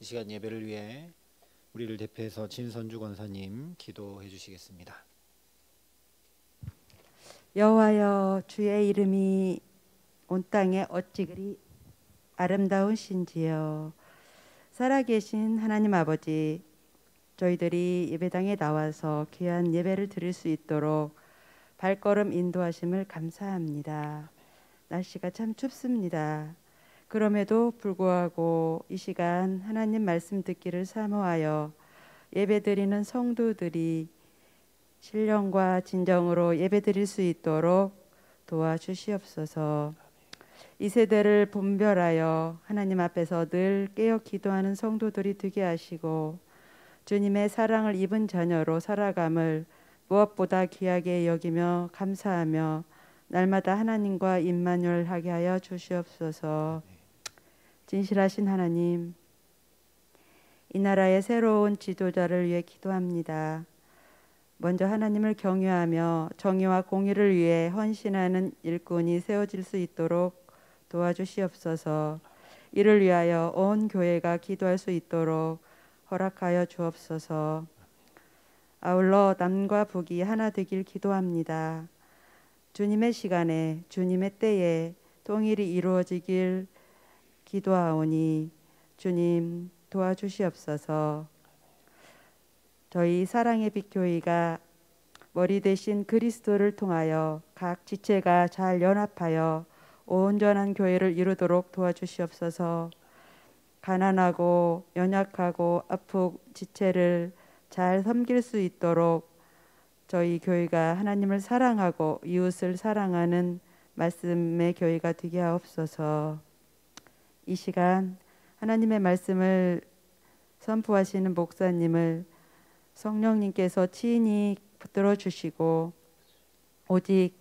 이 시간 예배를 위해 우리를 대표해서 진선주 권사님 기도해 주시겠습니다. 여호와여, 주의 이름이 온 땅에 어찌 그리 아름다우신지요. 살아계신 하나님 아버지, 저희들이 예배당에 나와서 귀한 예배를 드릴 수 있도록 발걸음 인도하심을 감사합니다. 날씨가 참 춥습니다. 그럼에도 불구하고 이 시간 하나님 말씀 듣기를 사모하여 예배드리는 성도들이 신령과 진정으로 예배드릴 수 있도록 도와주시옵소서. 이 세대를 분별하여 하나님 앞에서 늘 깨어 기도하는 성도들이 되게 하시고 주님의 사랑을 입은 자녀로 살아감을 무엇보다 귀하게 여기며 감사하며 날마다 하나님과 임마누엘 하게 하여 주시옵소서. 진실하신 하나님, 이 나라의 새로운 지도자를 위해 기도합니다. 먼저 하나님을 경외하며 정의와 공의를 위해 헌신하는 일꾼이 세워질 수 있도록 도와주시옵소서. 이를 위하여 온 교회가 기도할 수 있도록 허락하여 주옵소서. 아울러 남과 북이 하나 되길 기도합니다. 주님의 시간에 주님의 때에 통일이 이루어지길 기도하오니 주님 도와주시옵소서. 저희 사랑의 빛 교회가 머리 대신 그리스도를 통하여 각 지체가 잘 연합하여 온전한 교회를 이루도록 도와주시옵소서. 가난하고 연약하고 아픈 지체를 잘 섬길 수 있도록 저희 교회가 하나님을 사랑하고 이웃을 사랑하는 말씀의 교회가 되게 하옵소서. 이 시간 하나님의 말씀을 선포하시는 목사님을 성령님께서 친히 붙들어 주시고 오직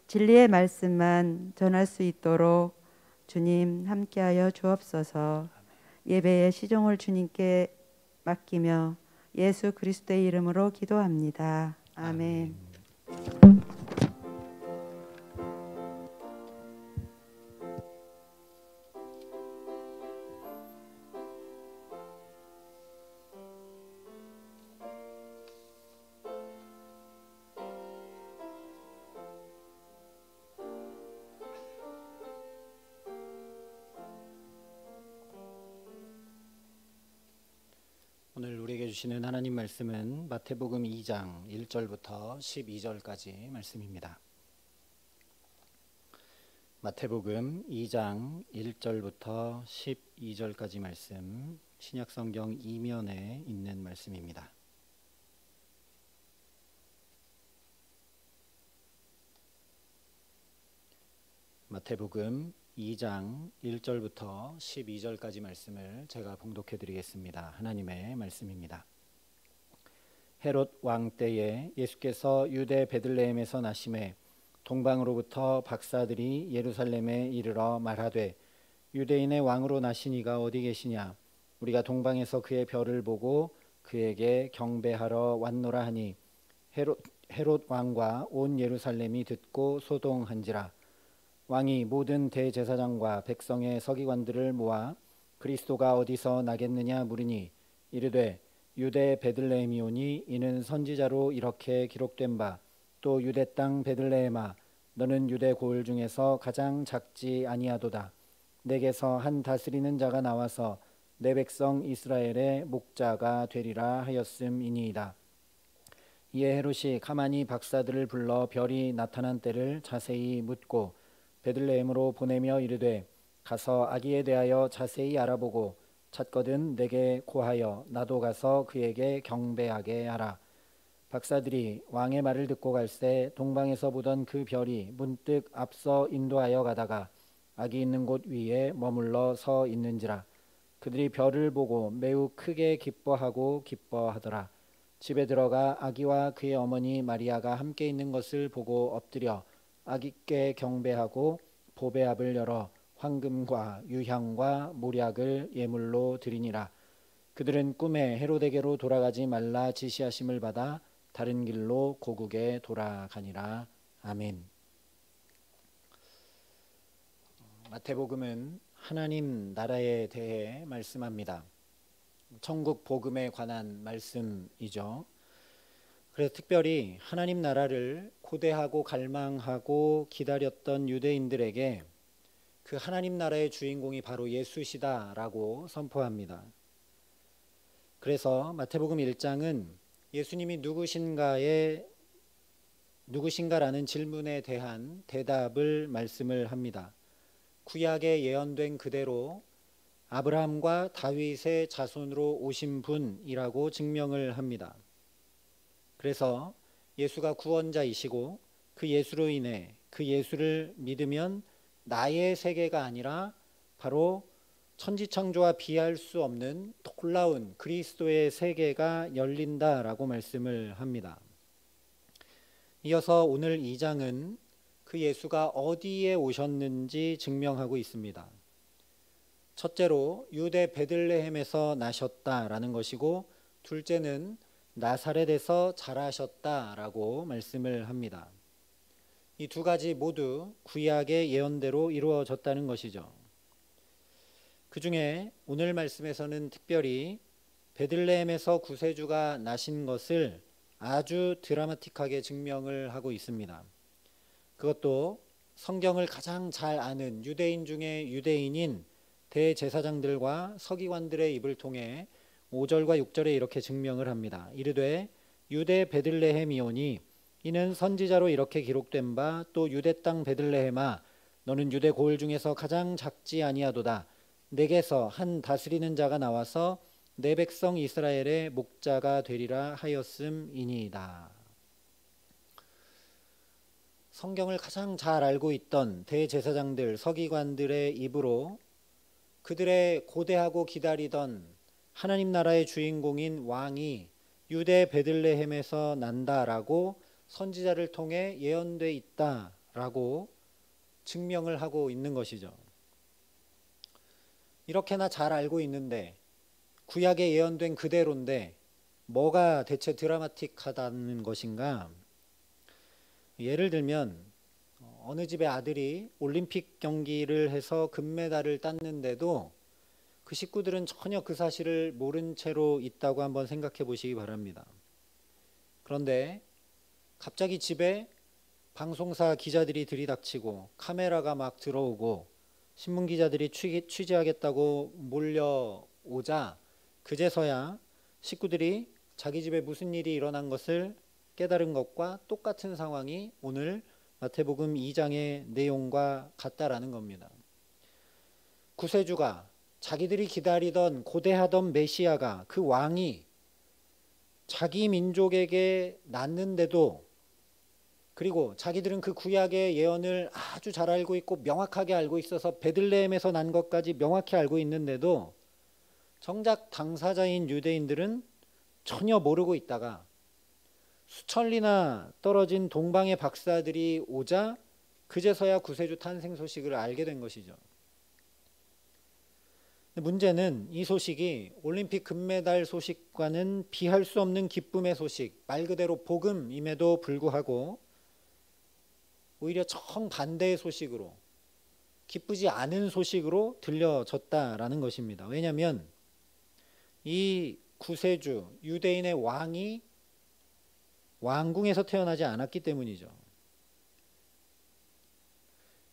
진리의 말씀만 전할 수 있도록 주님 함께하여 주옵소서. 예배의 시종을 주님께 맡기며 예수 그리스도의 이름으로 기도합니다. 아멘. 오늘 우리에게 주시는 하나님 말씀은 마태복음 2장 1절부터 12절까지 말씀입니다. 마태복음 2장 1절부터 12절까지 말씀, 신약성경 2면에 있는 말씀입니다. 마태복음 2장 1절부터 12절까지 말씀을 제가 봉독해 드리겠습니다. 하나님의 말씀입니다. 헤롯 왕 때에 예수께서 유대 베들레헴에서 나심에 동방으로부터 박사들이 예루살렘에 이르러 말하되 유대인의 왕으로 나신 이가 어디 계시냐? 우리가 동방에서 그의 별을 보고 그에게 경배하러 왔노라 하니 헤롯 왕과 온 예루살렘이 듣고 소동한지라. 왕이 모든 대제사장과 백성의 서기관들을 모아 그리스도가 어디서 나겠느냐 물으니 이르되 유대 베들레헴이오니 이는 선지자로 이렇게 기록된 바 또 유대 땅 베들레헴아 너는 유대 고을 중에서 가장 작지 아니하도다. 내게서 한 다스리는 자가 나와서 내 백성 이스라엘의 목자가 되리라 하였음이니이다. 이에 헤롯이 가만히 박사들을 불러 별이 나타난 때를 자세히 묻고 베들레헴으로 보내며 이르되 가서 아기에 대하여 자세히 알아보고 찾거든 내게 고하여 나도 가서 그에게 경배하게 하라. 박사들이 왕의 말을 듣고 갈새 동방에서 보던 그 별이 문득 앞서 인도하여 가다가 아기 있는 곳 위에 머물러 서 있는지라. 그들이 별을 보고 매우 크게 기뻐하더라. 집에 들어가 아기와 그의 어머니 마리아가 함께 있는 것을 보고 엎드려 아기께 경배하고 보배압을 열어 황금과 유향과 몰약을 예물로 드리니라. 그들은 꿈에 헤로데게로 돌아가지 말라 지시하심을 받아 다른 길로 고국에 돌아가니라. 아멘. 마태복음은 하나님 나라에 대해 말씀합니다. 천국 복음에 관한 말씀이죠. 그래서 특별히 하나님 나라를 고대하고 갈망하고 기다렸던 유대인들에게 그 하나님 나라의 주인공이 바로 예수시다라고 선포합니다. 그래서 마태복음 1장은 예수님이 누구신가라는 질문에 대한 대답을 말씀을 합니다. 구약에 예언된 그대로 아브라함과 다윗의 자손으로 오신 분이라고 증명을 합니다. 그래서 예수가 구원자이시고 그 예수로 인해 그 예수를 믿으면 나의 세계가 아니라 바로 천지창조와 비할 수 없는 놀라운 그리스도의 세계가 열린다라고 말씀을 합니다. 이어서 오늘 2장은 그 예수가 어디에 오셨는지 증명하고 있습니다. 첫째로 유대 베들레헴에서 나셨다라는 것이고, 둘째는 나사렛에서 자라셨다라고 말씀을 합니다. 이 두 가지 모두 구약의 예언대로 이루어졌다는 것이죠. 그 중에 오늘 말씀에서는 특별히 베들레헴에서 구세주가 나신 것을 아주 드라마틱하게 증명을 하고 있습니다. 그것도 성경을 가장 잘 아는 유대인 중에 유대인인 대제사장들과 서기관들의 입을 통해 5절과 6절에 이렇게 증명을 합니다. 이르되 유대 베들레헴이오니 이는 선지자로 이렇게 기록된 바 또 유대 땅 베들레헴아 너는 유대 고을 중에서 가장 작지 아니하도다. 내게서 한 다스리는 자가 나와서 내 백성 이스라엘의 목자가 되리라 하였음이니이다. 성경을 가장 잘 알고 있던 대제사장들, 서기관들의 입으로 그들의 고대하고 기다리던 하나님 나라의 주인공인 왕이 유대 베들레헴에서 난다라고 선지자를 통해 예언돼 있다라고 증명을 하고 있는 것이죠. 이렇게나 잘 알고 있는데 구약에 예언된 그대로인데 뭐가 대체 드라마틱하다는 것인가? 예를 들면 어느 집의 아들이 올림픽 경기를 해서 금메달을 땄는데도 그 식구들은 전혀 그 사실을 모른 채로 있다고 한번 생각해 보시기 바랍니다. 그런데 갑자기 집에 방송사 기자들이 들이닥치고 카메라가 막 들어오고 신문 기자들이 취재하겠다고 몰려오자 그제서야 식구들이 자기 집에 무슨 일이 일어난 것을 깨달은 것과 똑같은 상황이 오늘 마태복음 2장의 내용과 같다라는 겁니다. 구세주가 자기들이 기다리던 고대하던 메시아가 그 왕이 자기 민족에게 났는데도, 그리고 자기들은 그 구약의 예언을 아주 잘 알고 있고 명확하게 알고 있어서 베들레헴에서 난 것까지 명확히 알고 있는데도 정작 당사자인 유대인들은 전혀 모르고 있다가 수천 리나 떨어진 동방의 박사들이 오자 그제서야 구세주 탄생 소식을 알게 된 것이죠. 문제는 이 소식이 올림픽 금메달 소식과는 비할 수 없는 기쁨의 소식, 말 그대로 복음임에도 불구하고 오히려 정반대의 소식으로, 기쁘지 않은 소식으로 들려졌다라는 것입니다. 왜냐하면 이 구세주, 유대인의 왕이 왕궁에서 태어나지 않았기 때문이죠.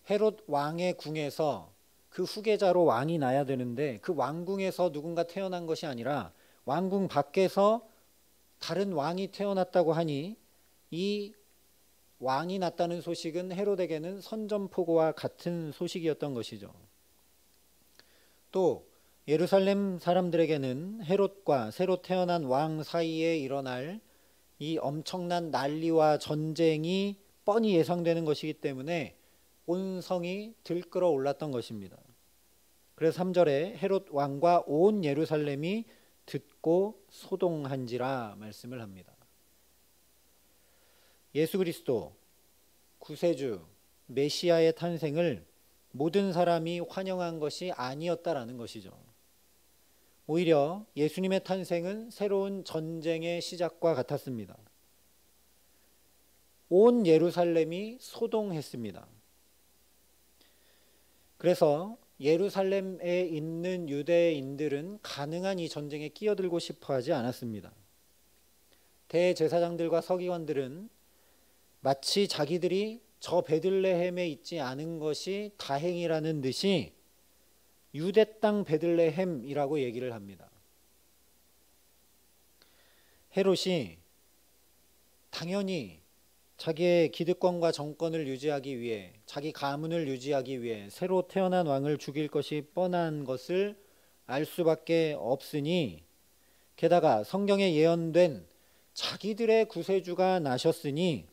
헤롯 왕의 궁에서 그 후계자로 왕이 나야 되는데 그 왕궁에서 누군가 태어난 것이 아니라 왕궁 밖에서 다른 왕이 태어났다고 하니 이 왕이 났다는 소식은 헤롯에게는 선전포고와 같은 소식이었던 것이죠. 또 예루살렘 사람들에게는 헤롯과 새로 태어난 왕 사이에 일어날 이 엄청난 난리와 전쟁이 뻔히 예상되는 것이기 때문에 온 성이 들끓어 올랐던 것입니다. 그래서 3절에 헤롯 왕과 온 예루살렘이 듣고 소동한지라 말씀을 합니다. 예수 그리스도 구세주 메시아의 탄생을 모든 사람이 환영한 것이 아니었다라는 것이죠. 오히려 예수님의 탄생은 새로운 전쟁의 시작과 같았습니다. 온 예루살렘이 소동했습니다. 그래서 예루살렘에 있는 유대인들은 가능한 이 전쟁에 끼어들고 싶어 하지 않았습니다. 대제사장들과 서기관들은 마치 자기들이 저 베들레헴에 있지 않은 것이 다행이라는 듯이 유대 땅 베들레헴이라고 얘기를 합니다. 헤롯이 당연히 자기의 기득권과 정권을 유지하기 위해, 자기 가문을 유지하기 위해 새로 태어난 왕을 죽일 것이 뻔한 것을 알 수밖에 없으니, 게다가 성경에 예언된 자기들의 구세주가 나셨으니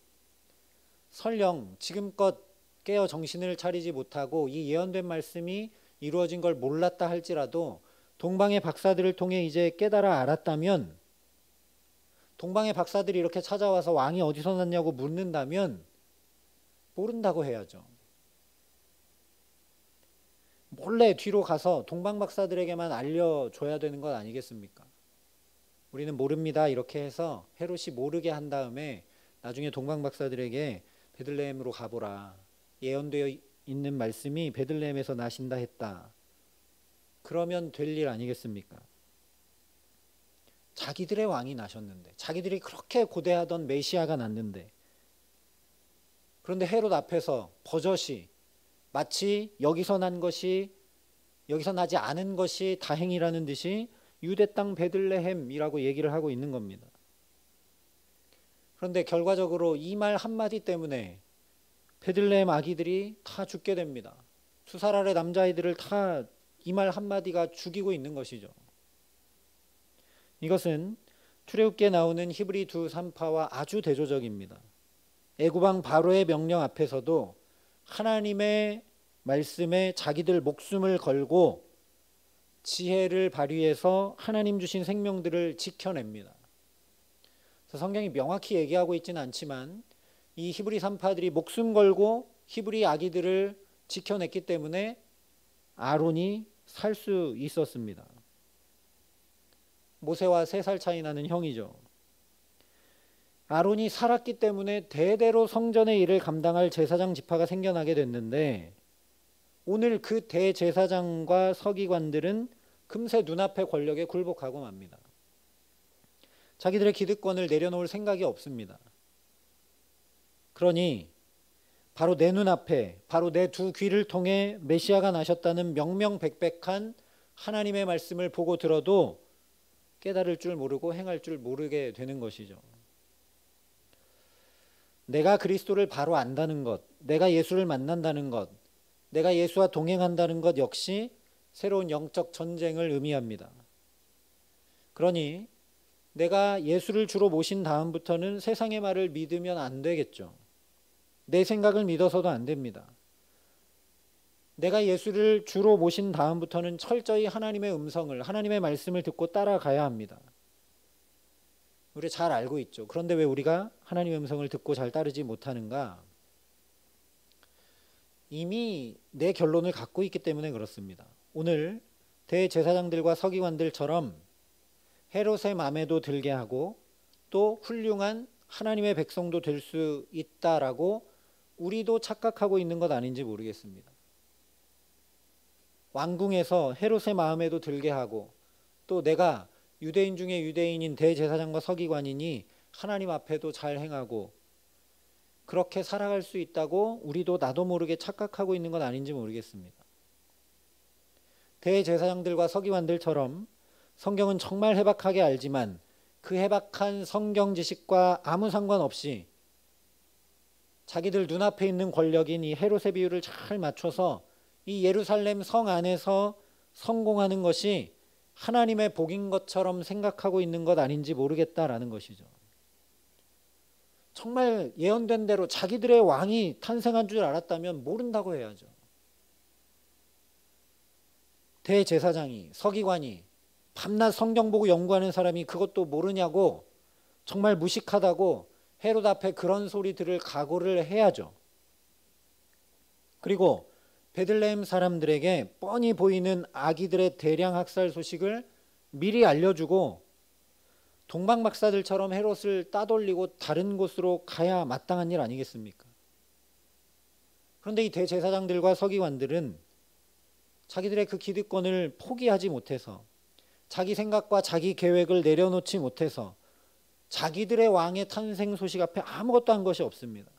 설령 지금껏 깨어 정신을 차리지 못하고 이 예언된 말씀이 이루어진 걸 몰랐다 할지라도 동방의 박사들을 통해 이제 깨달아 알았다면, 동방의 박사들이 이렇게 찾아와서 왕이 어디서 났냐고 묻는다면 모른다고 해야죠. 몰래 뒤로 가서 동방 박사들에게만 알려줘야 되는 것 아니겠습니까? 우리는 모릅니다 이렇게 해서 헤롯이 모르게 한 다음에 나중에 동방 박사들에게 베들레헴으로 가보라, 예언되어 있는 말씀이 베들레헴에서 나신다 했다, 그러면 될 일 아니겠습니까? 자기들의 왕이 나셨는데, 자기들이 그렇게 고대하던 메시아가 났는데, 그런데 헤롯 앞에서 버젓이 마치 여기서 나지 않은 것이 다행이라는 듯이 유대 땅 베들레헴이라고 얘기를 하고 있는 겁니다. 그런데 결과적으로 이 말 한마디 때문에 베들레헴 아기들이 다 죽게 됩니다. 2살 아래 남자아이들을 다 이 말 한마디가 죽이고 있는 것이죠. 이것은 출애굽기에 나오는 히브리 두 산파와 아주 대조적입니다. 애굽왕 바로의 명령 앞에서도 하나님의 말씀에 자기들 목숨을 걸고 지혜를 발휘해서 하나님 주신 생명들을 지켜냅니다. 그래서 성경이 명확히 얘기하고 있지는 않지만 이 히브리 산파들이 목숨 걸고 히브리 아기들을 지켜냈기 때문에 아론이 살 수 있었습니다. 모세와 3살 차이 나는 형이죠. 아론이 살았기 때문에 대대로 성전의 일을 감당할 제사장 지파가 생겨나게 됐는데, 오늘 그 대제사장과 서기관들은 금세 눈앞의 권력에 굴복하고 맙니다. 자기들의 기득권을 내려놓을 생각이 없습니다. 그러니 바로 내 눈앞에, 바로 내 두 귀를 통해 메시아가 나셨다는 명명백백한 하나님의 말씀을 보고 들어도 깨달을 줄 모르고 행할 줄 모르게 되는 것이죠. 내가 그리스도를 바로 안다는 것, 내가 예수를 만난다는 것, 내가 예수와 동행한다는 것 역시 새로운 영적 전쟁을 의미합니다. 그러니 내가 예수를 주로 모신 다음부터는 세상의 말을 믿으면 안 되겠죠. 내 생각을 믿어서도 안 됩니다. 내가 예수를 주로 모신 다음부터는 철저히 하나님의 음성을, 하나님의 말씀을 듣고 따라가야 합니다. 우리 잘 알고 있죠. 그런데 왜 우리가 하나님의 음성을 듣고 잘 따르지 못하는가? 이미 내 결론을 갖고 있기 때문에 그렇습니다. 오늘 대제사장들과 서기관들처럼 헤롯의 마음에도 들게 하고 또 훌륭한 하나님의 백성도 될 수 있다라고 우리도 착각하고 있는 것 아닌지 모르겠습니다. 왕궁에서 헤롯의 마음에도 들게 하고 또 내가 유대인 중에 유대인인 대제사장과 서기관이니 하나님 앞에도 잘 행하고 그렇게 살아갈 수 있다고 우리도 나도 모르게 착각하고 있는 것 아닌지 모르겠습니다. 대제사장들과 서기관들처럼 성경은 정말 해박하게 알지만 그 해박한 성경 지식과 아무 상관없이 자기들 눈앞에 있는 권력인 이 헤롯의 비율을 잘 맞춰서 이 예루살렘 성 안에서 성공하는 것이 하나님의 복인 것처럼 생각하고 있는 것 아닌지 모르겠다라는 것이죠. 정말 예언된 대로 자기들의 왕이 탄생한 줄 알았다면 모른다고 해야죠. 대제사장이, 서기관이, 밤낮 성경 보고 연구하는 사람이 그것도 모르냐고 정말 무식하다고 헤롯 앞에 그런 소리 들을 각오를 해야죠. 그리고 베들레헴 사람들에게 뻔히 보이는 아기들의 대량 학살 소식을 미리 알려주고 동방 박사들처럼 헤롯을 따돌리고 다른 곳으로 가야 마땅한 일 아니겠습니까? 그런데 이 대제사장들과 서기관들은 자기들의 그 기득권을 포기하지 못해서, 자기 생각과 자기 계획을 내려놓지 못해서 자기들의 왕의 탄생 소식 앞에 아무것도 한 것이 없습니다.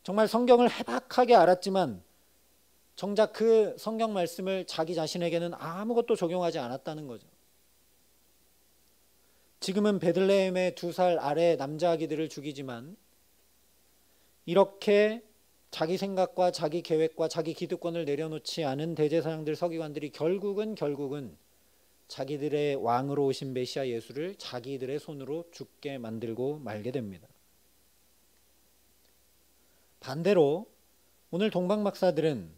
정말 성경을 해박하게 알았지만 정작 그 성경 말씀을 자기 자신에게는 아무것도 적용하지 않았다는 거죠. 지금은 베들레헴의 2살 아래 남자 아기들을 죽이지만 이렇게 자기 생각과 자기 계획과 자기 기득권을 내려놓지 않은 대제사장들, 서기관들이 결국은 자기들의 왕으로 오신 메시아 예수를 자기들의 손으로 죽게 만들고 말게 됩니다. 반대로 오늘 동방 박사들은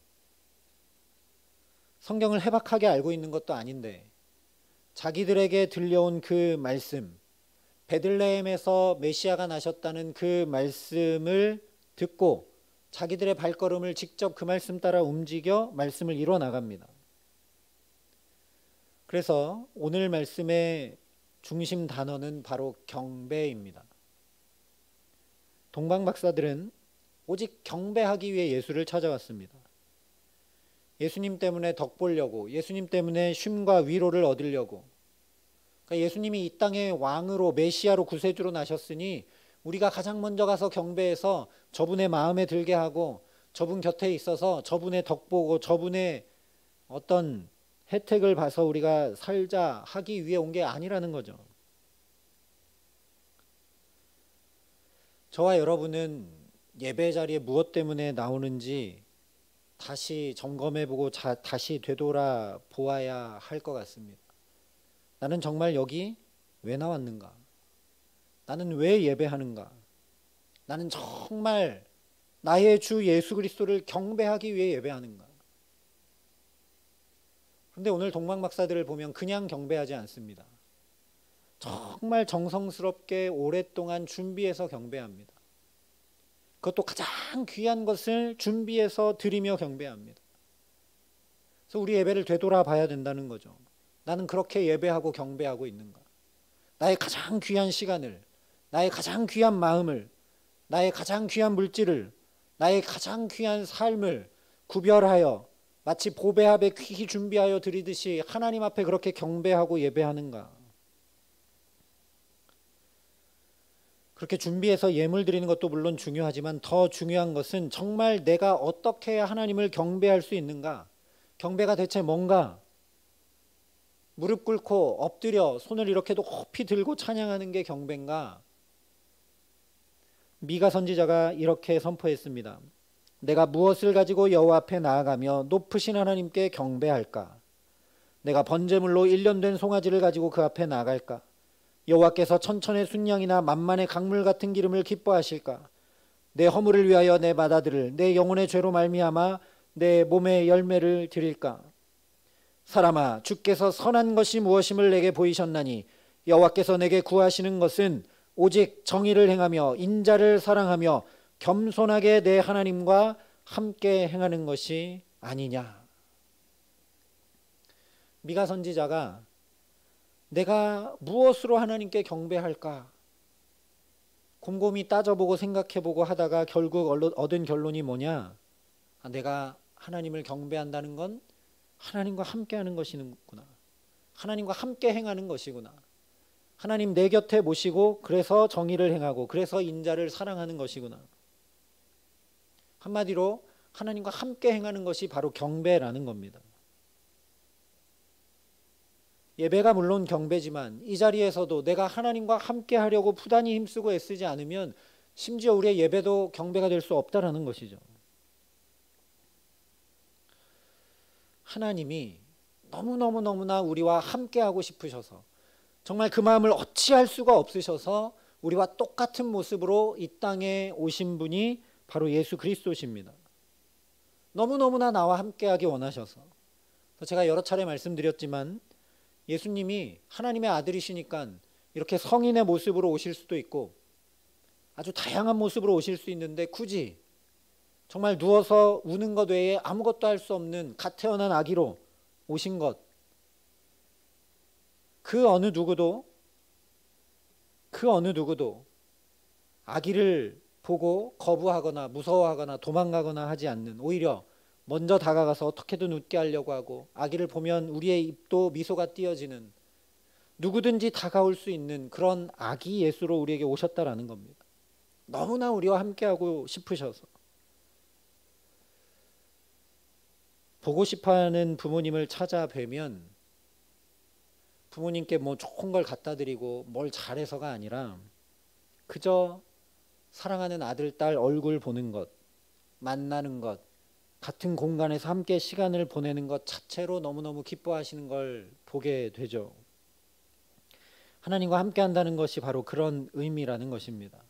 성경을 해박하게 알고 있는 것도 아닌데 자기들에게 들려온 그 말씀, 베들레헴에서 메시아가 나셨다는 그 말씀을 듣고 자기들의 발걸음을 직접 그 말씀 따라 움직여 말씀을 이뤄 나갑니다. 그래서 오늘 말씀의 중심 단어는 바로 경배입니다. 동방 박사들은 오직 경배하기 위해 예수를 찾아왔습니다. 예수님 때문에 덕 보려고, 예수님 때문에 쉼과 위로를 얻으려고. 그러니까 예수님이 이 땅의 왕으로, 메시아로, 구세주로 나셨으니 우리가 가장 먼저 가서 경배해서 저분의 마음에 들게 하고 저분 곁에 있어서 저분의 덕 보고 저분의 어떤 혜택을 봐서 우리가 살자 하기 위해 온 게 아니라는 거죠. 저와 여러분은 예배 자리에 무엇 때문에 나오는지 다시 점검해보고 다시 되돌아 보아야 할 것 같습니다. 나는 정말 여기 왜 나왔는가? 나는 왜 예배하는가? 나는 정말 나의 주 예수 그리스도를 경배하기 위해 예배하는가? 그런데 오늘 동방 박사들을 보면 그냥 경배하지 않습니다. 정말 정성스럽게 오랫동안 준비해서 경배합니다. 그것도 가장 귀한 것을 준비해서 드리며 경배합니다. 그래서 우리 예배를 되돌아 봐야 된다는 거죠. 나는 그렇게 예배하고 경배하고 있는가? 나의 가장 귀한 시간을, 나의 가장 귀한 마음을, 나의 가장 귀한 물질을, 나의 가장 귀한 삶을 구별하여 마치 보배합에 귀히 준비하여 드리듯이 하나님 앞에 그렇게 경배하고 예배하는가? 그렇게 준비해서 예물 드리는 것도 물론 중요하지만 더 중요한 것은 정말 내가 어떻게 해야 하나님을 경배할 수 있는가? 경배가 대체 뭔가? 무릎 꿇고 엎드려 손을 이렇게 높이 들고 찬양하는 게 경배인가? 미가 선지자가 이렇게 선포했습니다. 내가 무엇을 가지고 여호와 앞에 나아가며 높으신 하나님께 경배할까? 내가 번제물로 1년 된 송아지를 가지고 그 앞에 나아갈까? 여호와께서 천천의 순양이나 만만의 강물 같은 기름을 기뻐하실까? 내 허물을 위하여 내 맏아들을, 내 영혼의 죄로 말미암아 내 몸의 열매를 드릴까? 사람아, 주께서 선한 것이 무엇임을 내게 보이셨나니 여호와께서 내게 구하시는 것은 오직 정의를 행하며 인자를 사랑하며 겸손하게 내 하나님과 함께 행하는 것이 아니냐. 미가 선지자가 내가 무엇으로 하나님께 경배할까? 곰곰이 따져보고 생각해보고 하다가 결국 얻은 결론이 뭐냐? 내가 하나님을 경배한다는 건 하나님과 함께 하는 것이구나. 하나님과 함께 행하는 것이구나. 하나님 내 곁에 모시고 그래서 정의를 행하고 그래서 인자를 사랑하는 것이구나. 한마디로 하나님과 함께 행하는 것이 바로 경배라는 겁니다. 예배가 물론 경배지만 이 자리에서도 내가 하나님과 함께 하려고 부단히 힘쓰고 애쓰지 않으면 심지어 우리의 예배도 경배가 될 수 없다라는 것이죠. 하나님이 너무나 우리와 함께 하고 싶으셔서 정말 그 마음을 어찌할 수가 없으셔서 우리와 똑같은 모습으로 이 땅에 오신 분이 바로 예수 그리스도십니다. 너무나 나와 함께하기 원하셔서. 제가 여러 차례 말씀드렸지만 예수님이 하나님의 아들이시니까 이렇게 성인의 모습으로 오실 수도 있고 아주 다양한 모습으로 오실 수 있는데 굳이 정말 누워서 우는 것 외에 아무것도 할 수 없는 갓 태어난 아기로 오신 것, 그 어느 누구도 아기를 보고 거부하거나 무서워하거나 도망가거나 하지 않는, 오히려 먼저 다가가서 어떻게든 웃게 하려고 하고, 아기를 보면 우리의 입도 미소가 띄어지는, 누구든지 다가올 수 있는 그런 아기 예수로 우리에게 오셨다라는 겁니다. 너무나 우리와 함께하고 싶으셔서. 보고 싶어하는 부모님을 찾아뵈면 부모님께 뭐 좋은 걸 갖다 드리고 뭘 잘해서가 아니라 그저 사랑하는 아들, 딸 얼굴 보는 것, 만나는 것, 같은 공간에서 함께 시간을 보내는 것 자체로 너무너무 기뻐하시는 걸 보게 되죠. 하나님과 함께 한다는 것이 바로 그런 의미라는 것입니다.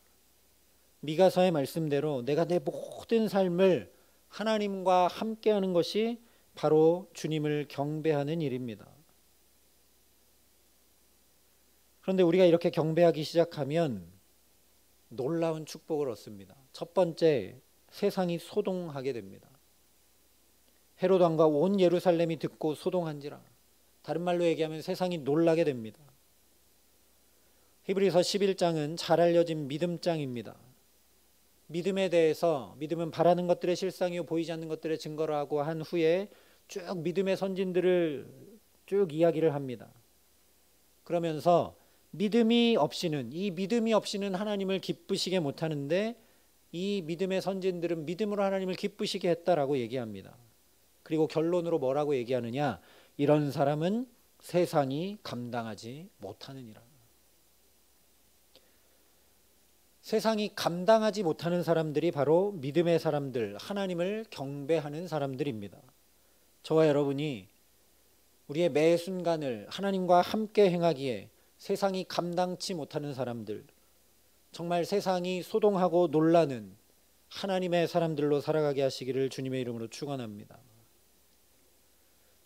미가서의 말씀대로 내가 내 모든 삶을 하나님과 함께 하는 것이 바로 주님을 경배하는 일입니다. 그런데 우리가 이렇게 경배하기 시작하면 놀라운 축복을 얻습니다. 첫 번째, 세상이 소동하게 됩니다. 헤롯 왕과 온 예루살렘이 듣고 소동한지라. 다른 말로 얘기하면 세상이 놀라게 됩니다. 히브리서 11장은 잘 알려진 믿음장입니다. 믿음에 대해서, 믿음은 바라는 것들의 실상이요 보이지 않는 것들의 증거라고 한 후에 쭉 믿음의 선진들을 쭉 이야기를 합니다. 그러면서 이 믿음이 없이는 하나님을 기쁘시게 못하는데 이 믿음의 선진들은 믿음으로 하나님을 기쁘시게 했다라고 얘기합니다. 그리고 결론으로 뭐라고 얘기하느냐? 이런 사람은 세상이 감당하지 못하느니라. 세상이 감당하지 못하는 사람들이 바로 믿음의 사람들, 하나님을 경배하는 사람들입니다. 저와 여러분이 우리의 매 순간을 하나님과 함께 행하기에 세상이 감당치 못하는 사람들, 정말 세상이 소동하고 놀라는 하나님의 사람들로 살아가게 하시기를 주님의 이름으로 축원합니다.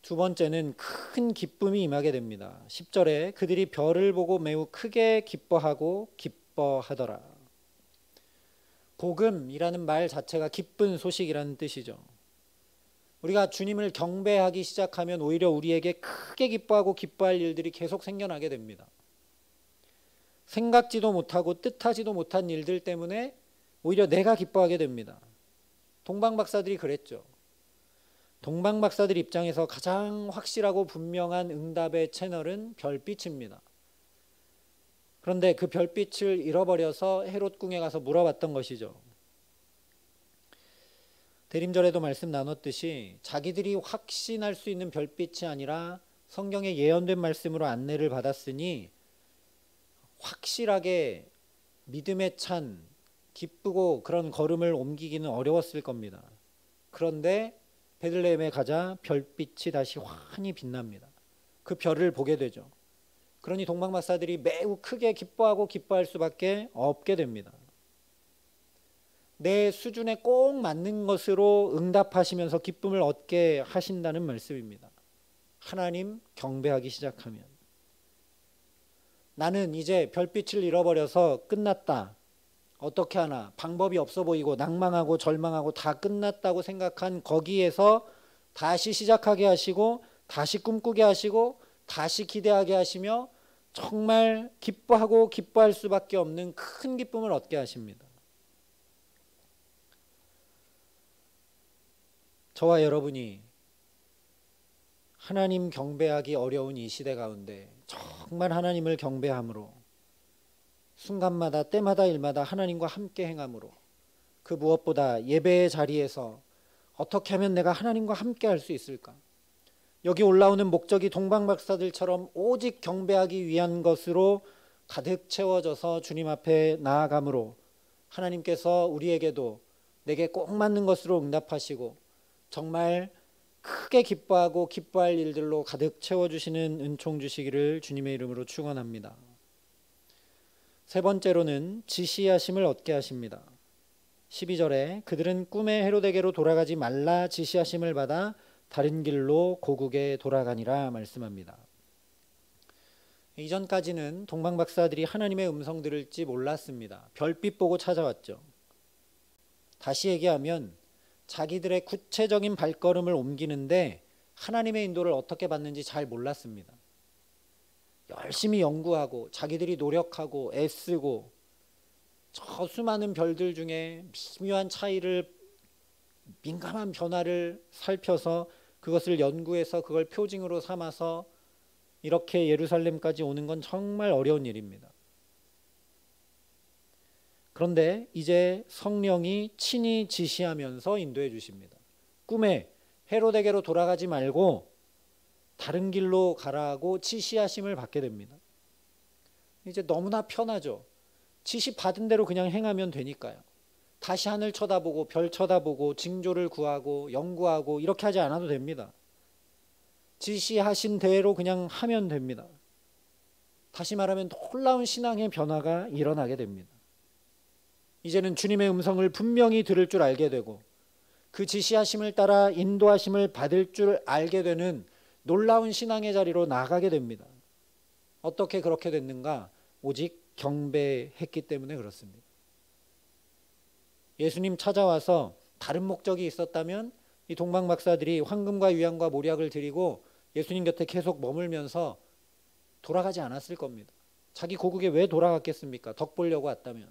두 번째는 큰 기쁨이 임하게 됩니다. 10절에 그들이 별을 보고 매우 크게 기뻐하고 기뻐하더라. 복음이라는 말 자체가 기쁜 소식이라는 뜻이죠. 우리가 주님을 경배하기 시작하면 오히려 우리에게 크게 기뻐하고 기뻐할 일들이 계속 생겨나게 됩니다. 생각지도 못하고 뜻하지도 못한 일들 때문에 오히려 내가 기뻐하게 됩니다. 동방박사들이 그랬죠. 동방박사들 입장에서 가장 확실하고 분명한 응답의 채널은 별빛입니다. 그런데 그 별빛을 잃어버려서 헤롯 궁에 가서 물어봤던 것이죠. 대림절에도 말씀 나눴듯이 자기들이 확신할 수 있는 별빛이 아니라 성경에 예언된 말씀으로 안내를 받았으니 확실하게 믿음에 찬 기쁘고 그런 걸음을 옮기기는 어려웠을 겁니다. 그런데 베들레헴에 가자 별빛이 다시 환히 빛납니다. 그 별을 보게 되죠. 그러니 동방박사들이 매우 크게 기뻐하고 기뻐할 수밖에 없게 됩니다. 내 수준에 꼭 맞는 것으로 응답하시면서 기쁨을 얻게 하신다는 말씀입니다. 하나님 경배하기 시작하면 나는 이제 별빛을 잃어버려서 끝났다. 어떻게 하나 방법이 없어 보이고 낭망하고 절망하고 다 끝났다고 생각한 거기에서 다시 시작하게 하시고 다시 꿈꾸게 하시고 다시 기대하게 하시며 정말 기뻐하고 기뻐할 수밖에 없는 큰 기쁨을 얻게 하십니다. 저와 여러분이 하나님 경배하기 어려운 이 시대 가운데 정말 하나님을 경배함으로 순간마다 때마다 일마다 하나님과 함께 행함으로 그 무엇보다 예배의 자리에서 어떻게 하면 내가 하나님과 함께 할 수 있을까? 여기 올라오는 목적이 동방박사들처럼 오직 경배하기 위한 것으로 가득 채워져서 주님 앞에 나아감으로 하나님께서 우리에게도 내게 꼭 맞는 것으로 응답하시고 정말 크게 기뻐하고 기뻐할 일들로 가득 채워주시는 은총 주시기를 주님의 이름으로 축원합니다. 세 번째로는 지시하심을 얻게 하십니다. 12절에 그들은 꿈에 헤롯에게로 돌아가지 말라 지시하심을 받아 다른 길로 고국에 돌아가니라 말씀합니다. 이전까지는 동방박사들이 하나님의 음성 들을지 몰랐습니다. 별빛 보고 찾아왔죠. 다시 얘기하면 자기들의 구체적인 발걸음을 옮기는데 하나님의 인도를 어떻게 받는지 잘 몰랐습니다. 열심히 연구하고 자기들이 노력하고 애쓰고 저 수많은 별들 중에 미묘한 차이를 민감한 변화를 살펴서 그것을 연구해서 그걸 표징으로 삼아서 이렇게 예루살렘까지 오는 건 정말 어려운 일입니다. 그런데 이제 성령이 친히 지시하면서 인도해 주십니다. 꿈에 헤로데게로 돌아가지 말고 다른 길로 가라고 지시하심을 받게 됩니다. 이제 너무나 편하죠. 지시 받은 대로 그냥 행하면 되니까요. 다시 하늘 쳐다보고 별 쳐다보고 징조를 구하고 연구하고 이렇게 하지 않아도 됩니다. 지시하신 대로 그냥 하면 됩니다. 다시 말하면 놀라운 신앙의 변화가 일어나게 됩니다. 이제는 주님의 음성을 분명히 들을 줄 알게 되고 그 지시하심을 따라 인도하심을 받을 줄 알게 되는 놀라운 신앙의 자리로 나아가게 됩니다. 어떻게 그렇게 됐는가? 오직 경배했기 때문에 그렇습니다. 예수님 찾아와서 다른 목적이 있었다면 이 동방 박사들이 황금과 유향과 모략을 드리고 예수님 곁에 계속 머물면서 돌아가지 않았을 겁니다. 자기 고국에 왜 돌아갔겠습니까? 덕 보려고 왔다면.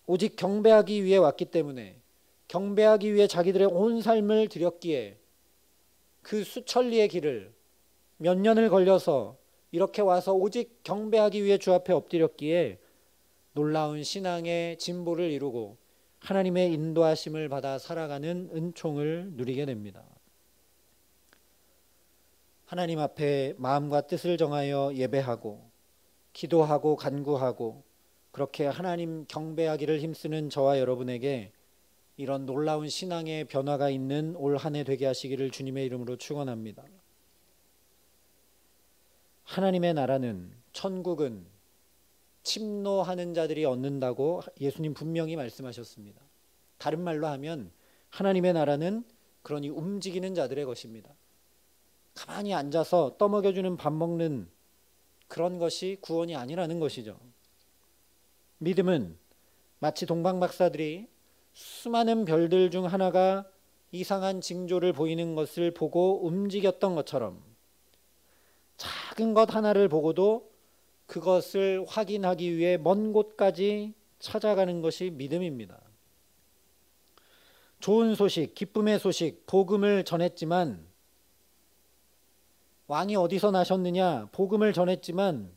오직 경배하기 위해 왔기 때문에, 경배하기 위해 자기들의 온 삶을 드렸기에 그 수천리의 길을 몇 년을 걸려서 이렇게 와서 오직 경배하기 위해 주 앞에 엎드렸기에 놀라운 신앙의 진보를 이루고 하나님의 인도하심을 받아 살아가는 은총을 누리게 됩니다. 하나님 앞에 마음과 뜻을 정하여 예배하고 기도하고 간구하고 그렇게 하나님 경배하기를 힘쓰는 저와 여러분에게 이런 놀라운 신앙의 변화가 있는 올 한 해 되게 하시기를 주님의 이름으로 축원합니다. 하나님의 나라는, 천국은 침노하는 자들이 얻는다고 예수님 분명히 말씀하셨습니다. 다른 말로 하면 하나님의 나라는 그러니 움직이는 자들의 것입니다. 가만히 앉아서 떠먹여주는 밥 먹는 그런 것이 구원이 아니라는 것이죠. 믿음은 마치 동방 박사들이 수많은 별들 중 하나가 이상한 징조를 보이는 것을 보고 움직였던 것처럼 작은 것 하나를 보고도 그것을 확인하기 위해 먼 곳까지 찾아가는 것이 믿음입니다. 좋은 소식, 기쁨의 소식, 복음을 전했지만 왕이 어디서 나셨느냐 복음을 전했지만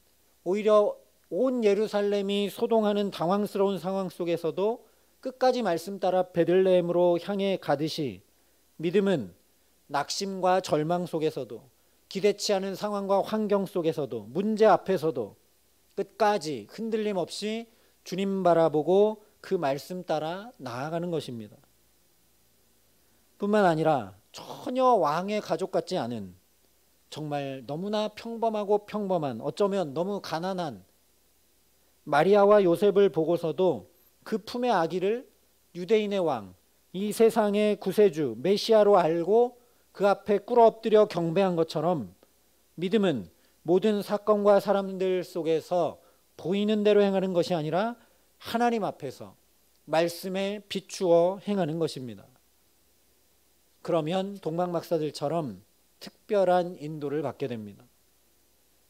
오히려 온 예루살렘이 소동하는 당황스러운 상황 속에서도 끝까지 말씀 따라 베들레헴으로 향해 가듯이 믿음은 낙심과 절망 속에서도 기대치 않은 상황과 환경 속에서도 문제 앞에서도 끝까지 흔들림 없이 주님 바라보고 그 말씀 따라 나아가는 것입니다. 뿐만 아니라 전혀 왕의 가족 같지 않은 정말 너무나 평범하고 평범한 어쩌면 너무 가난한 마리아와 요셉을 보고서도 그 품의 아기를 유대인의 왕, 이 세상의 구세주 메시아로 알고 그 앞에 꿇어 엎드려 경배한 것처럼 믿음은 모든 사건과 사람들 속에서 보이는 대로 행하는 것이 아니라 하나님 앞에서 말씀에 비추어 행하는 것입니다. 그러면 동방 박사들처럼 특별한 인도를 받게 됩니다.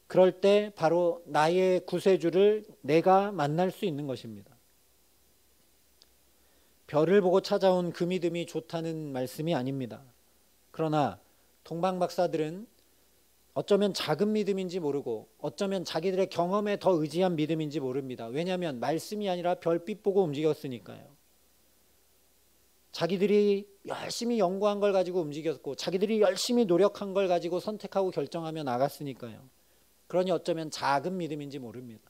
그럴 때 바로 나의 구세주를 내가 만날 수 있는 것입니다. 별을 보고 찾아온 그 믿음이 좋다는 말씀이 아닙니다. 그러나 동방 박사들은 어쩌면 작은 믿음인지 모르고 어쩌면 자기들의 경험에 더 의지한 믿음인지 모릅니다. 왜냐하면 말씀이 아니라 별빛 보고 움직였으니까요. 자기들이 열심히 연구한 걸 가지고 움직였고 자기들이 열심히 노력한 걸 가지고 선택하고 결정하며 나갔으니까요. 그러니 어쩌면 작은 믿음인지 모릅니다.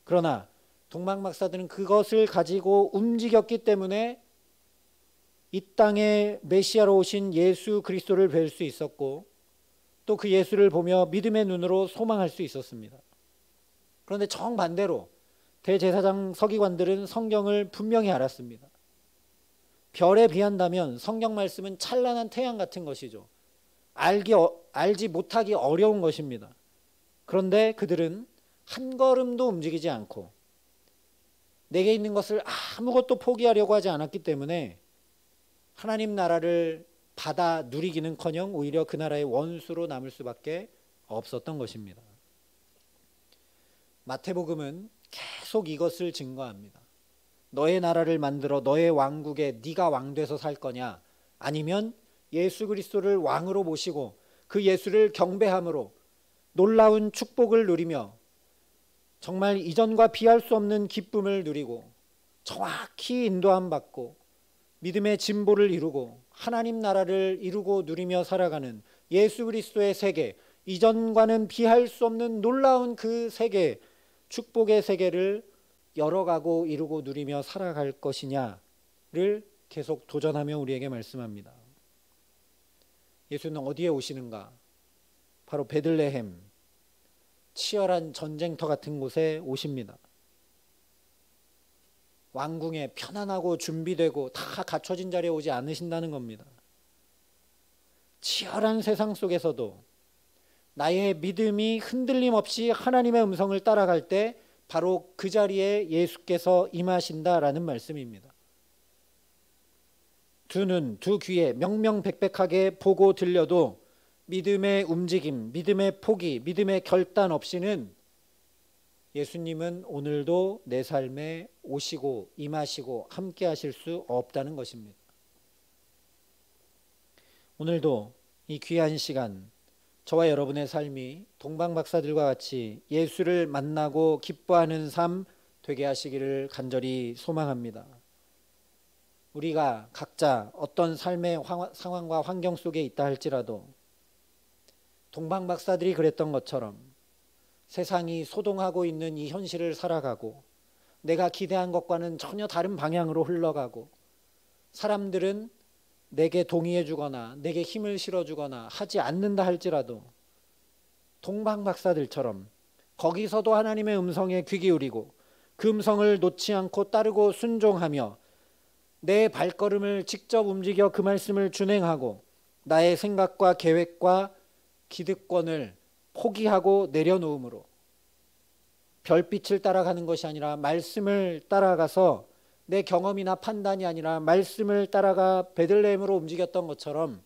그러나 동방 박사들은 그것을 가지고 움직였기 때문에 이 땅에 메시아로 오신 예수 그리스도를 뵐 수 있었고 또 그 예수를 보며 믿음의 눈으로 소망할 수 있었습니다. 그런데 정반대로 대제사장 서기관들은 성경을 분명히 알았습니다. 별에 비한다면 성경 말씀은 찬란한 태양 같은 것이죠. 알지 못하기 어려운 것입니다. 그런데 그들은 한 걸음도 움직이지 않고 내게 있는 것을 아무것도 포기하려고 하지 않았기 때문에 하나님 나라를 받아 누리기는커녕 오히려 그 나라의 원수로 남을 수밖에 없었던 것입니다. 마태복음은 계속 이것을 증거합니다. 너의 나라를 만들어 너의 왕국에 네가 왕돼서 살 거냐, 아니면 예수 그리스도를 왕으로 모시고 그 예수를 경배함으로 놀라운 축복을 누리며 정말 이전과 비할 수 없는 기쁨을 누리고 정확히 인도함 받고 믿음의 진보를 이루고 하나님 나라를 이루고 누리며 살아가는 예수 그리스도의 세계, 이전과는 비할 수 없는 놀라운 그 세계, 축복의 세계를 열어가고 이루고 누리며 살아갈 것이냐를 계속 도전하며 우리에게 말씀합니다. 예수는 어디에 오시는가? 바로 베들레헴, 치열한 전쟁터 같은 곳에 오십니다. 왕궁에 편안하고 준비되고 다 갖춰진 자리에 오지 않으신다는 겁니다. 치열한 세상 속에서도 나의 믿음이 흔들림 없이 하나님의 음성을 따라갈 때 바로 그 자리에 예수께서 임하신다라는 말씀입니다. 두 눈, 두 귀에 명명백백하게 보고 들려도 믿음의 움직임, 믿음의 포기, 믿음의 결단 없이는 예수님은 오늘도 내 삶에 오시고 임하시고 함께 하실 수 없다는 것입니다. 오늘도 이 귀한 시간, 저와 여러분의 삶이 동방박사들과 같이 예수를 만나고 기뻐하는 삶 되게 하시기를 간절히 소망합니다. 우리가 각자 어떤 삶의 상황과 환경 속에 있다 할지라도 동방박사들이 그랬던 것처럼 세상이 소동하고 있는 이 현실을 살아가고 내가 기대한 것과는 전혀 다른 방향으로 흘러가고 사람들은 내게 동의해 주거나 내게 힘을 실어주거나 하지 않는다 할지라도 동방박사들처럼 거기서도 하나님의 음성에 귀 기울이고 그 음성을 놓지 않고 따르고 순종하며 내 발걸음을 직접 움직여 그 말씀을 준행하고 나의 생각과 계획과 기득권을 포기하고 내려놓음으로 별빛을 따라가는 것이 아니라 말씀을 따라가서 내 경험이나 판단이 아니라 말씀을 따라가 베들레헴으로 움직였던 것처럼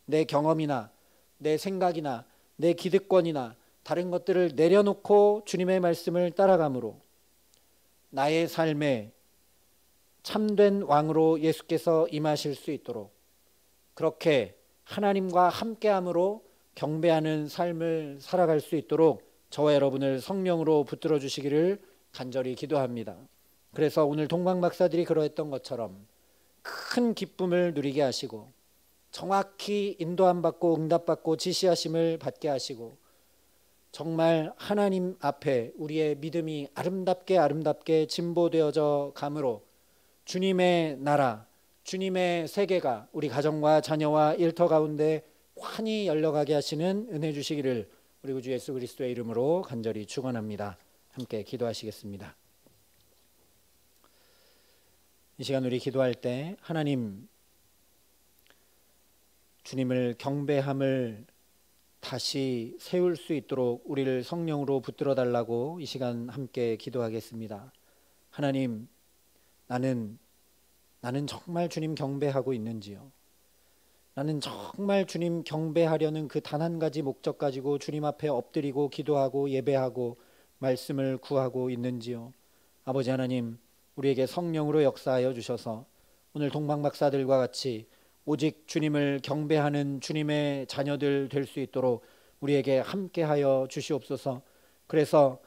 내 경험이나 내 생각이나 내 기득권이나 다른 것들을 내려놓고 주님의 말씀을 따라가므로 나의 삶에 참된 왕으로 예수께서 임하실 수 있도록 그렇게 하나님과 함께함으로 경배하는 삶을 살아갈 수 있도록 저와 여러분을 성령으로 붙들어 주시기를 간절히 기도합니다. 그래서 오늘 동방박사들이 그러했던 것처럼 큰 기쁨을 누리게 하시고 정확히 인도함 받고 응답받고 지시하심을 받게 하시고 정말 하나님 앞에 우리의 믿음이 아름답게 진보되어져 가므로 주님의 나라, 주님의 세계가 우리 가정과 자녀와 일터 가운데 환히 열려가게 하시는 은혜 주시기를 우리 구주 예수 그리스도의 이름으로 간절히 축원합니다. 함께 기도하시겠습니다. 이 시간 우리 기도할 때 하나님, 주님을 경배함을 다시 세울 수 있도록 우리를 성령으로 붙들어 달라고 이 시간 함께 기도하겠습니다. 하나님, 나는 정말 주님 경배하고 있는지요? 나는 정말 주님 경배하려는 그 단 한 가지 목적 가지고 주님 앞에 엎드리고 기도하고 예배하고 말씀을 구하고 있는지요? 아버지 하나님, 우리에게 성령으로 역사하여 주셔서 오늘 동방박사들과 같이 오직 주님을 경배하는 주님의 자녀들 될 수 있도록 우리에게 함께하여 주시옵소서. 그래서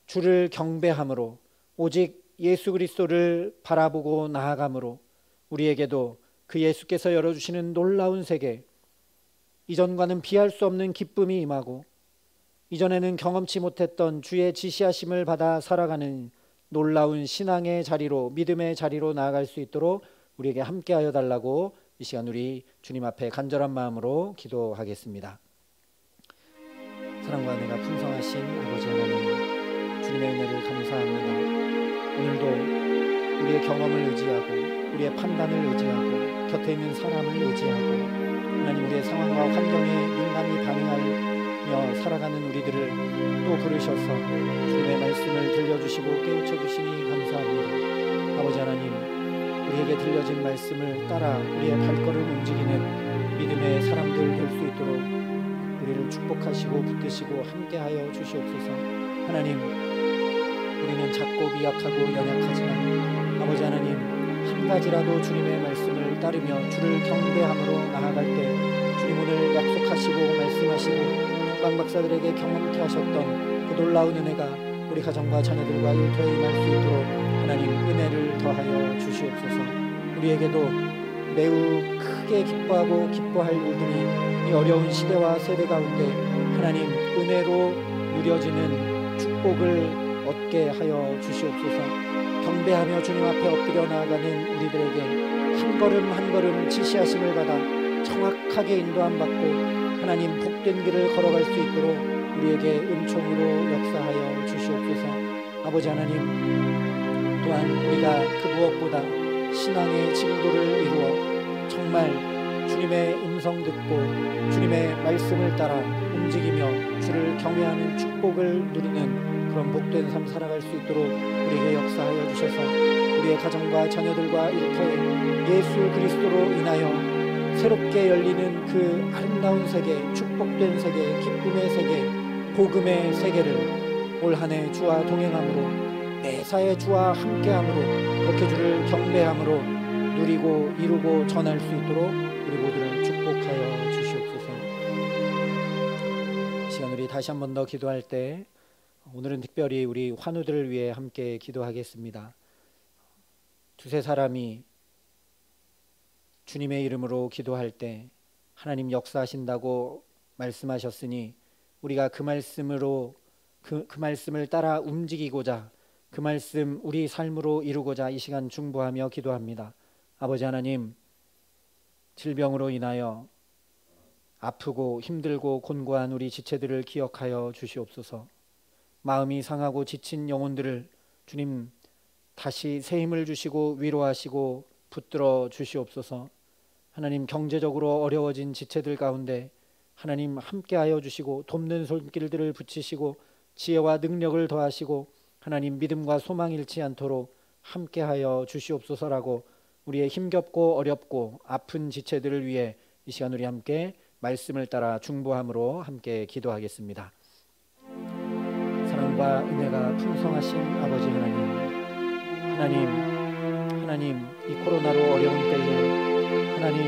주를 경배함으로 오직 예수 그리스도를 바라보고 나아감으로 우리에게도 그 예수께서 열어주시는 놀라운 세계, 이전과는 비할 수 없는 기쁨이 임하고 이전에는 경험치 못했던 주의 지시하심을 받아 살아가는 놀라운 신앙의 자리로, 믿음의 자리로 나아갈 수 있도록 우리에게 함께하여 달라고 이 시간 우리 주님 앞에 간절한 마음으로 기도하겠습니다. 사랑과 은혜가 풍성하신 아버지 하나님, 주님의 은혜를 감사합니다. 오늘도 우리의 경험을 의지하고 우리의 판단을 의지하고 곁에 있는 사람을 의지하고 하나님, 우리의 상황과 환경에 민감히 반응하며 살아가는 우리들을 또 부르셔서 주님의 말씀을 들려주시고 깨우쳐주시니 감사합니다. 아버지 하나님, 우리에게 들려진 말씀을 따라 우리의 발걸음 움직이는 믿음의 사람들 될 수 있도록 우리를 축복하시고 붙드시고 함께하여 주시옵소서. 하나님, 우리는 작고 미약하고 연약하지만 아버지 하나님, 한 가지라도 주님의 말씀을 따르며 주를 경배함으로 나아갈 때 주님 오늘 약속하시고 말씀하시고 동방박사들에게 경험케 하셨던 그 놀라운 은혜가 우리 가정과 자녀들과 일터에 임할 수 있도록 하나님 은혜를 더하여 주시옵소서. 우리에게도 매우 크게 기뻐하고 기뻐할 일들이 이 어려운 시대와 세대 가운데 하나님 은혜로 누려지는 축복을 얻게 하여 주시옵소서. 경배하며 주님 앞에 엎드려 나아가는 우리들에게 한 걸음 한 걸음 지시하심을 받아 정확하게 인도함 받고 하나님 복된 길을 걸어갈 수 있도록 우리에게 은총으로 역사하여 주시옵소서. 아버지 하나님, 또한 우리가 그 무엇보다 신앙의 진도를 이루어 정말 주님의 음성 듣고 주님의 말씀을 따라 움직이며 주를 경외하는 축복을 누리는 그런 복된 삶 살아갈 수 있도록 우리에게 역사하여 주셔서 우리의 가정과 자녀들과 일터에 예수 그리스도로 인하여 새롭게 열리는 그 아름다운 세계, 축복된 세계, 기쁨의 세계, 복음의 세계를 올 한 해 주와 동행함으로 매사에 주와 함께함으로 그렇게 주를 경배함으로 누리고 이루고 전할 수 있도록 우리 모두를 축복하여 주시옵소서. 시간 우리 다시 한 번 더 기도할 때 오늘은 특별히 우리 환우들을 위해 함께 기도하겠습니다. 두세 사람이 주님의 이름으로 기도할 때 하나님 역사하신다고 말씀하셨으니 우리가 그 말씀으로 그 말씀을 따라 움직이고자 그 말씀 우리 삶으로 이루고자 이 시간 중보하며 기도합니다. 아버지 하나님, 질병으로 인하여 아프고 힘들고 곤고한 우리 지체들을 기억하여 주시옵소서. 마음이 상하고 지친 영혼들을 주님 다시 새 힘을 주시고 위로하시고 붙들어 주시옵소서. 하나님, 경제적으로 어려워진 지체들 가운데 하나님 함께하여 주시고 돕는 손길들을 붙이시고 지혜와 능력을 더하시고 하나님 믿음과 소망 잃지 않도록 함께하여 주시옵소서라고 우리의 힘겹고 어렵고 아픈 지체들을 위해 이 시간 우리 함께 말씀을 따라 중보함으로 함께 기도하겠습니다. 사랑과 은혜가 풍성하신 아버지 하나님 이 코로나로 어려운 때에 하나님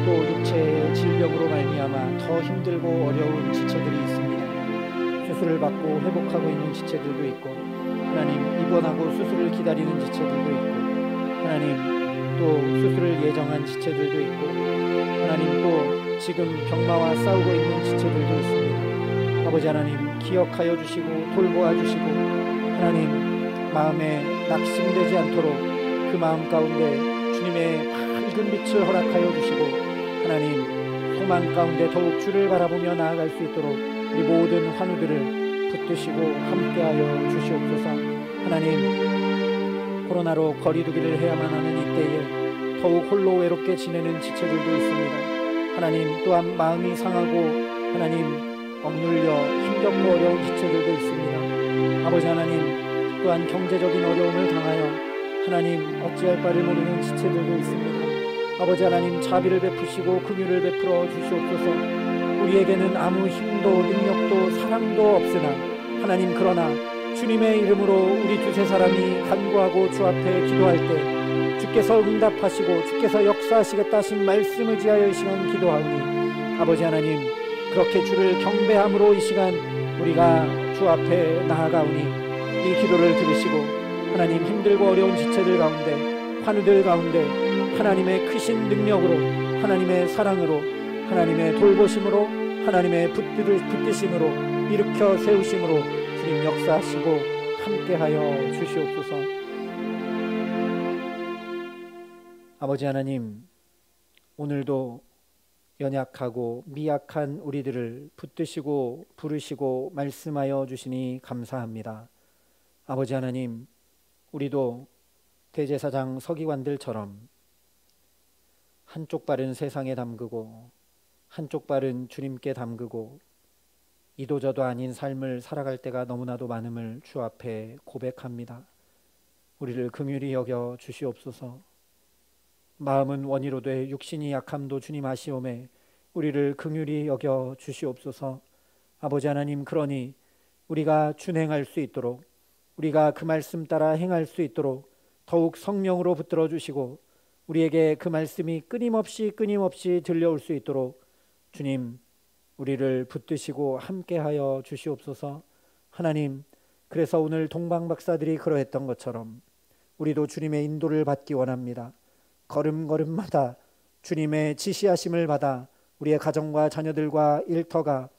또 육체의 질병으로 말미암아 더 힘들고 어려운 지체들이 있습니다. 수술을 받고 회복하고 있는 지체들도 있고 하나님 입원하고 수술을 기다리는 지체들도 있고 하나님 또 수술을 예정한 지체들도 있고 하나님 또 지금 병마와 싸우고 있는 지체들도 있습니다. 아버지 하나님 기억하여 주시고 돌보아 주시고 하나님 마음에 낙심되지 않도록 그 마음 가운데 주님의 밝은 빛을 허락하여 주시고 하나님 소망 가운데 더욱 주를 바라보며 나아갈 수 있도록 우리 모든 환우들을 붙드시고 함께하여 주시옵소서. 하나님, 코로나로 거리두기를 해야만 하는 이때에 더욱 홀로 외롭게 지내는 지체들도 있습니다. 하나님, 또한 마음이 상하고 하나님 억눌려 힘겹고 어려운 지체들도 있습니다. 아버지 하나님, 또한 경제적인 어려움을 당하여 하나님 어찌할 바를 모르는 지체들도 있습니다. 아버지 하나님, 자비를 베푸시고 긍휼을 베풀어 주시옵소서. 우리에게는 아무 힘도 능력도 사랑도 없으나 하나님, 그러나 주님의 이름으로 우리 두세 사람이 간구하고 주 앞에 기도할 때 주께서 응답하시고 주께서 역사하시겠다 하신 말씀 의지하여 이 시간 기도하오니 아버지 하나님, 그렇게 주를 경배함으로 이 시간 우리가 주 앞에 나아가오니 이 기도를 들으시고 하나님 힘들고 어려운 지체들 가운데 환우들 가운데 하나님의 크신 능력으로 하나님의 사랑으로 하나님의 돌보심으로 하나님의 붙드심으로 일으켜 세우심으로 주님 역사하시고 함께하여 주시옵소서. 아버지 하나님, 오늘도 연약하고 미약한 우리들을 붙드시고 부르시고 말씀하여 주시니 감사합니다. 아버지 하나님, 우리도 대제사장 서기관들처럼 한쪽 발은 세상에 담그고 한쪽 발은 주님께 담그고 이도저도 아닌 삶을 살아갈 때가 너무나도 많음을 주 앞에 고백합니다. 우리를 긍휼히 여겨 주시옵소서. 마음은 원이로 돼 육신이 약함도 주님 아시오매 우리를 긍휼히 여겨 주시옵소서. 아버지 하나님, 그러니 우리가 준행할 수 있도록, 우리가 그 말씀 따라 행할 수 있도록 더욱 성령으로 붙들어 주시고 우리에게 그 말씀이 끊임없이 들려올 수 있도록 주님 우리를 붙드시고 함께하여 주시옵소서. 하나님, 그래서 오늘 동방 박사들이 그러했던 것처럼 우리도 주님의 인도를 받기 원합니다. 걸음걸음마다 주님의 지시하심을 받아 우리의 가정과 자녀들과 일터가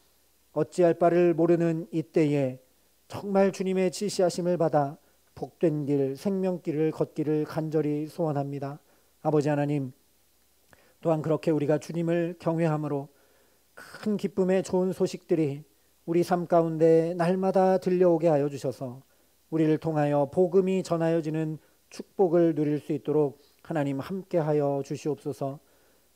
어찌할 바를 모르는 이때에 정말 주님의 지시하심을 받아 복된 길, 생명길을 걷기를 간절히 소원합니다. 아버지 하나님, 또한 그렇게 우리가 주님을 경외함으로 큰 기쁨의 좋은 소식들이 우리 삶 가운데 날마다 들려오게 하여 주셔서 우리를 통하여 복음이 전하여지는 축복을 누릴 수 있도록 하나님 함께하여 주시옵소서.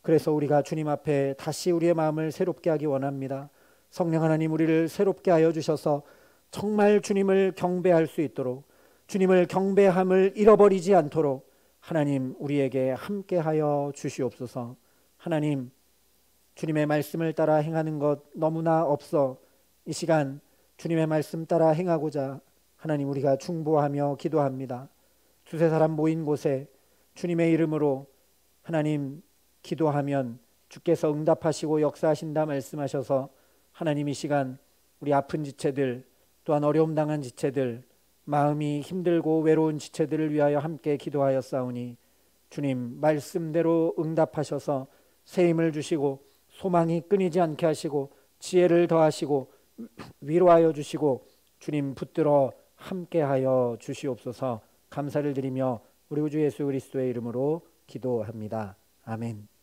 그래서 우리가 주님 앞에 다시 우리의 마음을 새롭게 하기 원합니다. 성령 하나님, 우리를 새롭게 하여 주셔서 정말 주님을 경배할 수 있도록, 주님을 경배함을 잃어버리지 않도록 하나님 우리에게 함께하여 주시옵소서. 하나님, 주님의 말씀을 따라 행하는 것 너무나 없어 이 시간 주님의 말씀 따라 행하고자 하나님 우리가 중보하며 기도합니다. 두세 사람 모인 곳에 주님의 이름으로 하나님 기도하면 주께서 응답하시고 역사하신다 말씀하셔서 하나님 이 시간 우리 아픈 지체들, 또한 어려움 당한 지체들, 마음이 힘들고 외로운 지체들을 위하여 함께 기도하였사오니 주님 말씀대로 응답하셔서 새 힘을 주시고 소망이 끊이지 않게 하시고 지혜를 더하시고 위로하여 주시고 주님 붙들어 함께하여 주시옵소서. 감사를 드리며 우리 주 예수 그리스도의 이름으로 기도합니다. 아멘.